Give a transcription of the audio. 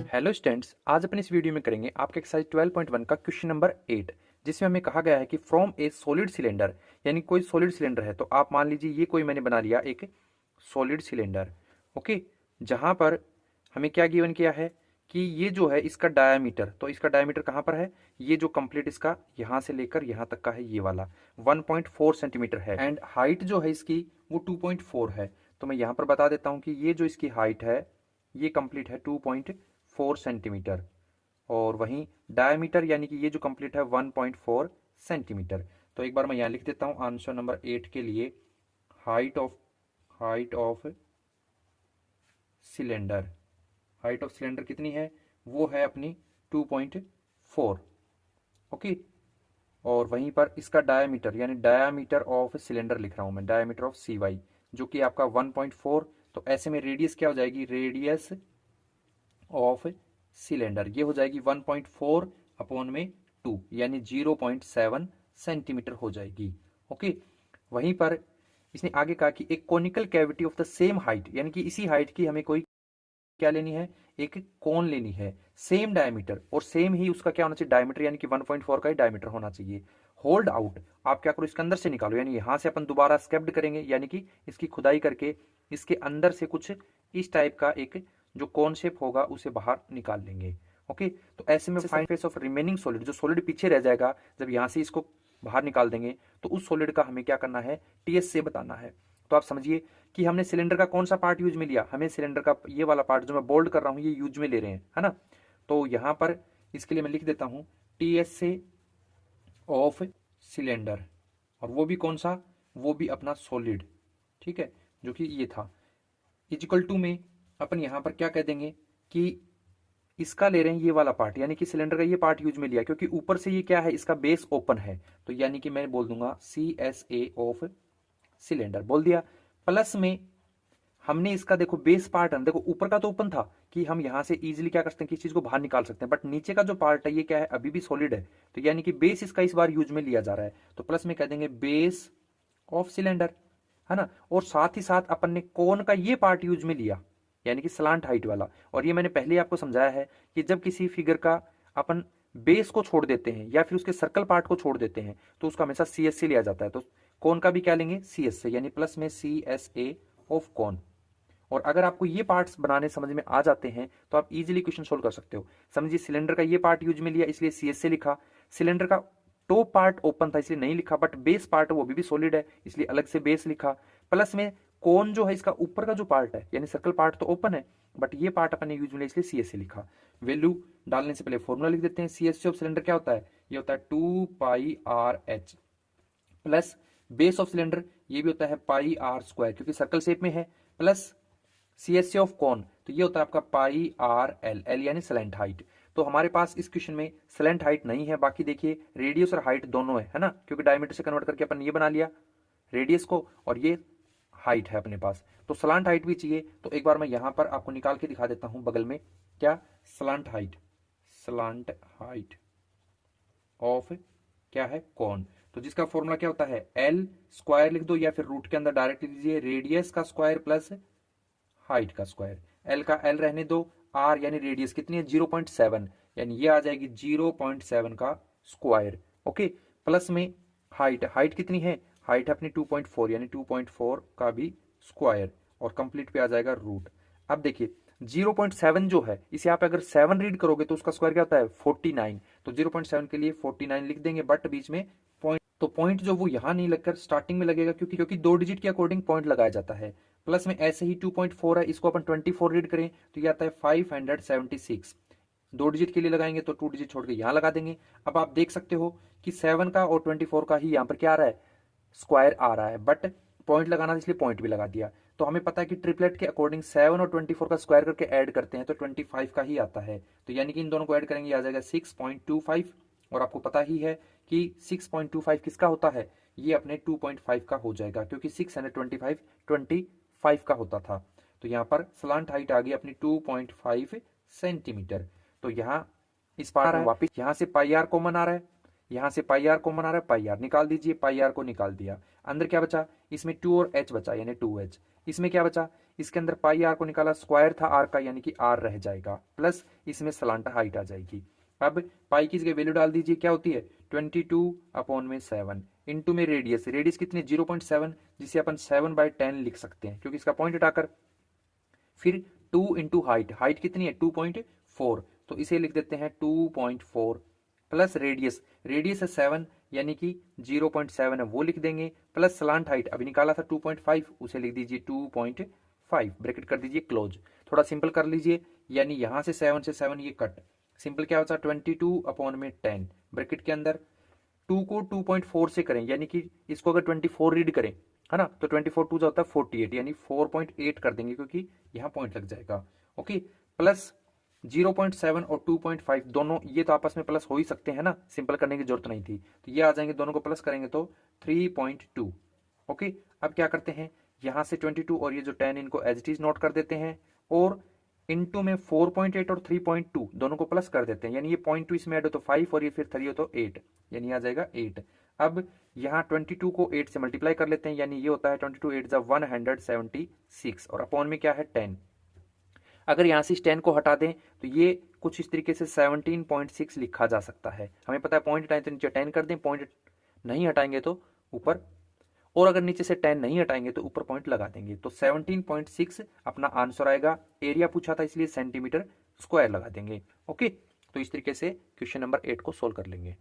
Hello students, आज अपन इस video में करेंगे आपके एक्सरसाइज 12.1 का क्वेश्चन नंबर 8, जिसमें हमें कहा गया है कि फ्रॉम ए सॉलिड सिलेंडर, यानी कोई सॉलिड सिलेंडर है। तो आप मान लीजिए ये कोई मैंने बना लिया एक सॉलिड सिलेंडर, ओके। जहां पर हमें क्या गिवन किया है कि ये जो है इसका डायामीटर, तो इसका डायामीटर कहाँ पर है, ये जो कंप्लीट इसका यहाँ से लेकर यहाँ तक का है ये वाला 1.4 सेंटीमीटर है, एंड हाइट जो है इसकी वो 2.4 है। तो मैं यहाँ पर बता देता हूँ कि ये जो इसकी हाइट है ये कंप्लीट है 2.4 सेंटीमीटर, और वहीं डायमीटर यानी कि ये जो कंप्लीट है 1.4 सेंटीमीटर। तो एक बार मैं यहाँ लिख देता हूँ आंसर नंबर 8 के लिए, height of cylinder, height of cylinder कितनी है, वो है अपनी 2.4, ओके। और वहीं पर इसका डायमीटर यानी डायमीटर ऑफ सिलेंडर लिख रहा हूं मैं, डायमीटर ऑफ सी वाई, जो कि आपका 1.4। तो ऐसे में रेडियस क्या हो जाएगी, रेडियस ऑफ सिलेंडर ये हो जाएगी 1.4 अपॉन में 2 यानी 0.7 सेंटीमीटर हो जाएगी, ओके। वहीं पर इसने आगे कहा कि एक conical cavity of the same height, यानी कि इसी हाइट की हमें कोई क्या लेनी है, एक कोन लेनी है, सेम डायमीटर, और सेम ही उसका क्या होना चाहिए, डायमीटर, यानी कि 1.4 का ही डायमीटर होना चाहिए। होल्ड आउट, आप क्या करो इसके अंदर से निकालो, यानी यहां से अपन दोबारा स्केप्ड करेंगे, यानी कि इसकी खुदाई करके इसके अंदर से कुछ इस टाइप का एक जो कॉन शेप होगा उसे बाहर निकाल लेंगे, ओके। तो ऐसे में find face of remaining solid, जो सॉलिड पीछे रह जाएगा जब यहां से इसको बाहर निकाल देंगे, तो उस सॉलिड का हमें क्या करना है, टीएस से बताना है। तो आप समझिए कि हमने सिलेंडर का कौन सा पार्ट यूज में लिया, हमें सिलेंडर का ये वाला पार्ट जो मैं बोल्ड कर रहा हूं ये यूज में ले रहे हैं, है ना। तो यहां पर इसके लिए मैं लिख देता हूं टीएस से ऑफ सिलेंडर, और वो भी कौन सा, वो भी अपना सॉलिड, ठीक है, जो कि ये था, इजिकल टू में अपन यहां पर क्या कह देंगे कि इसका ले रहे हैं ये वाला पार्ट, यानी कि सिलेंडर का ये पार्ट यूज में लिया, क्योंकि ऊपर से ये क्या है, इसका बेस ओपन है, तो यानी कि मैं बोल दूंगा C S A of cylinder बोल दिया। प्लस में हमने इसका देखो बेस पार्ट है, देखो ऊपर का तो ओपन था कि हम यहां से इजीली क्या कर सकते हैं कि इस चीज को बाहर निकाल सकते हैं, बट नीचे का जो पार्ट है ये क्या है, अभी भी सॉलिड है, तो यानी कि बेस इसका इस बार यूज में लिया जा रहा है, तो प्लस में कह देंगे बेस ऑफ सिलेंडर, है ना। और साथ ही साथ अपन ने कोन का ये पार्ट यूज में लिया, यानी कि स्लांट हाइट वाला, और ये मैंने पहले आपको समझाया है कि जब किसी फिगर का अपन बेस को छोड़ देते हैं या फिर उसके सर्कल पार्ट को छोड़ देते हैं तो उसका हमेशा सी एस से लिया जाता है, तो कोन का भी क्या लेंगे, सी एस से, यानी प्लस में सी एस ए ऑफ कोन। और अगर आपको ये पार्ट्स बनाने समझ में आ जाते हैं तो आप इजीली क्वेश्चन सोल्व कर सकते हो। समझिए सिलेंडर का ये पार्ट यूज में लिया इसलिए सी एस से लिखा, सिलेंडर का टॉप पार्ट ओपन था इसलिए नहीं लिखा, बट बेस पार्ट वो अभी भी सॉलिड है इसलिए अलग से बेस लिखा। प्लस में कोन जो है इसका ऊपर का जो पार्ट है यानी सर्कल पार्ट तो ओपन है, बट ये पार्ट अपन ने यूज में लिया इसलिए सी एस से लिखा। वैल्यू डालने से पहले फॉर्मूला लिख देते हैं, सी एस ऑफ सिलेंडर क्या होता है, ये होता है 2πr/h, plus base of cylinder ये भी होता है πr² क्योंकि सर्कल शेप में है, प्लस CSC ऑफ कॉन तो ये होता है आपका πr/l, l यानी स्लैंट हाइट। तो हमारे पास इस क्वेश्चन में स्लैंट हाइट नहीं है, बाकी देखिए रेडियस और हाइट दोनों है ना, क्योंकि डायमीटर से कन्वर्ट करके अपन ये बना लिया रेडियस को, और ये हाइट है अपने पास, तो स्लांट हाइट भी चाहिए। तो एक बार मैं यहां पर आपको निकाल के दिखा देता हूं बगल में, क्या, slant height, slant height of क्या है, कौन, तो जिसका फॉर्मूला क्या होता है, एल स्क्वायर लिख दो या फिर रूट के अंदर डायरेक्ट लिख दीजिए, रेडियस का स्क्वायर प्लस हाइट का स्क्वायर, एल का एल रहने दो, आर यानी रेडियस कितनी है 0.7, यानी ये आ जाएगी 0.7 का स्क्वायर, ओके। प्लस में हाइट, हाइट कितनी है, हाइट है अपनी 2.4 यानी 2.4 का भी स्क्वायर, और कंप्लीट पे आ जाएगा रूट। अब देखिए 0.7 जो है इसे आप अगर 7 रीड करोगे तो उसका स्क्वायर क्या होता है 49, तो 0.7 के लिए 49 लिख देंगे, बट बीच में पॉइंट, तो पॉइंट जो वो यहां नहीं लगकर स्टार्टिंग में लगेगा, क्योंकि 2 डिजिट के अकॉर्डिंग पॉइंट लगाया जाता है। प्लस में ऐसे ही 2.4 है, इसको अपन 24 रीड करें तो ये आता है 576, 2 डिजिट के लिए लगाएंगे तो 2 डिजिट छोड़ के यहां लगा देंगे। अब आप देख सकते हो कि 7 का और 24 का ही यहां पर क्या आ रहा है, स्क्वायर आ रहा है, बट पॉइंट लगाना था इसलिए पॉइंट भी लगा दिया। तो हमें पता है कि ट्रिपलेट के अकॉर्डिंग 7 और 24 का स्क्वायर करके ऐड करते हैं तो 25 का ही आता है, तो यानी कि इन दोनों को ऐड करेंगे आ जाएगा 6.25, और आपको पता ही है कि 6.25 किसका होता है, ये अपने 2.5 का हो जाएगा, क्योंकि 625 25 का होता था। तो यहाँ पर स्लांट हाइट आ गई अपनी 2.5 सेंटीमीटर। तो यहाँ इस पार्ट में वापिस यहाँ से पाई आर कॉमन आ रहा है, यहाँ से पाई आर कॉमन आ रहा है, पाई आर निकाल दीजिए, पाई आर को निकाल दिया, अंदर क्या बचा, इसमें 2 और h बचा यानी 2h। इसमें क्या बचा, इसके अंदर पाई आर को निकाला, स्क्वायर था आर का यानी कि आर रह जाएगा, प्लस इसमें स्लांट हाइट आ जाएगी। अब पाई की जगह वैल्यू डाल दीजिए, क्या होती है 22/7 इंटू में रेडियस, रेडियस कितनी 0.7, जिसे अपन 7/10 लिख सकते हैं क्योंकि इसका पॉइंट हटाकर। फिर 2 इंटू हाइट, हाइट कितनी है 2.4, तो इसे लिख देते हैं 2.4 प्लस रेडियस, रेडियस है 7 यानी कि 0.7 है वो लिख देंगे, प्लस स्लांट हाइट अभी निकाला था 2.5, उसे लिख दीजिए 2.5, ब्रैकेट कर दीजिए क्लोज। थोड़ा सिंपल कर लीजिए, यानी यहां से 7 से 7 ये कट, सिंपल क्या बचा 22/10 ब्रैकेट के अंदर 2 को 2.4 से करें यानी कि इसको अगर 24 रीड करें है ना, तो 24 2 होता है 48 यानी 4.8 कर देंगे क्योंकि यहाँ पॉइंट लग जाएगा। ओके, प्लस 0.7 और 2.5 दोनों ये तो आपस में प्लस हो ही सकते हैं ना, सिंपल करने की जरूरत नहीं थी, तो ये आ जाएंगे, दोनों को प्लस करेंगे तो 3.2। ओके, अब क्या करते हैं, यहां से 22 और ये जो 10 इनको एज इट इज नोट कर देते हैं, और इनटू में 4.8 और 3.2 दोनों को प्लस कर देते हैं, यानी ये 0.2 इसमें ऐड हो तो 5 और ये फिर 3 हो तो 8, यानी आ जाएगा 8। अब यहाँ 22 को 8 से मल्टीप्लाई कर लेते हैं, यानी ये होता है 22 8 176 और अपॉन में क्या है 10। अगर यहाँ से इस 10 को हटा दें तो ये कुछ इस तरीके से 17.6 लिखा जा सकता है। हमें पता है पॉइंट हटाएं तो नीचे 10 कर दें, पॉइंट नहीं हटाएंगे तो ऊपर, और अगर नीचे से 10 नहीं हटाएंगे तो ऊपर पॉइंट लगा देंगे, तो 17.6 अपना आंसर आएगा। एरिया पूछा था इसलिए सेंटीमीटर स्क्वायर लगा देंगे। ओके, तो इस तरीके से क्वेश्चन नंबर 8 को सोल्व कर लेंगे।